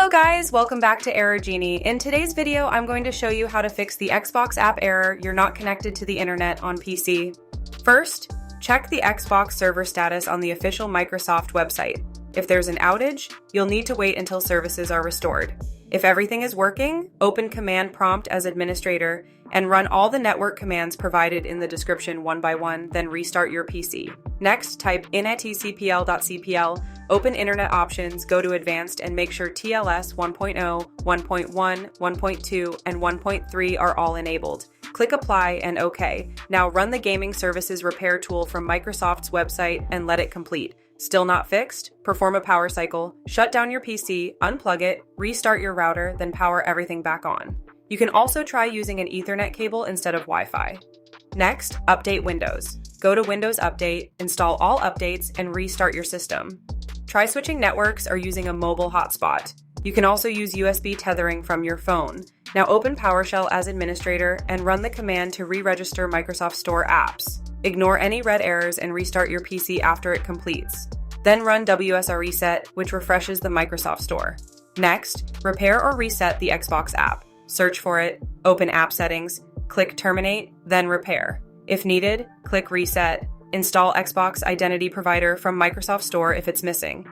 Hello guys, welcome back to Error Genie. In today's video, I'm going to show you how to fix the Xbox app error you're not connected to the internet on PC. First, check the Xbox server status on the official Microsoft website. If there's an outage, you'll need to wait until services are restored. If everything is working, open Command Prompt as administrator and run all the network commands provided in the description one by one, then restart your PC. Next, type inetcpl.cpl, open Internet Options, go to Advanced, and make sure TLS 1.0, 1.1, 1.2, and 1.3 are all enabled. Click Apply and OK. Now run the Gaming Services Repair tool from Microsoft's website and let it complete. Still not fixed? Perform a power cycle, shut down your PC, unplug it, restart your router, then power everything back on. You can also try using an Ethernet cable instead of Wi-Fi. Next, update Windows. Go to Windows Update, install all updates, and restart your system. Try switching networks or using a mobile hotspot. You can also use USB tethering from your phone. Now open PowerShell as administrator and run the command to re-register Microsoft Store apps. Ignore any red errors and restart your PC after it completes. Then run WSReset, which refreshes the Microsoft Store. Next, repair or reset the Xbox app. Search for it, open App Settings, click Terminate, then Repair. If needed, click Reset. Install Xbox Identity Provider from Microsoft Store if it's missing.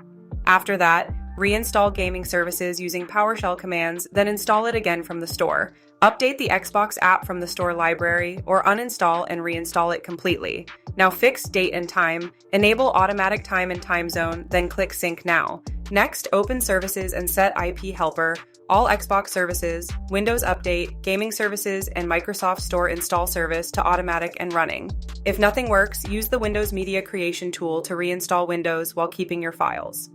After that, reinstall gaming services using PowerShell commands, then install it again from the store. Update the Xbox app from the store library, or uninstall and reinstall it completely. Now fix date and time, enable automatic time and time zone, then click Sync Now. Next, open Services and set IP helper, all Xbox services, Windows Update, gaming services, and Microsoft Store install service to automatic and running. If nothing works, use the Windows Media Creation tool to reinstall Windows while keeping your files.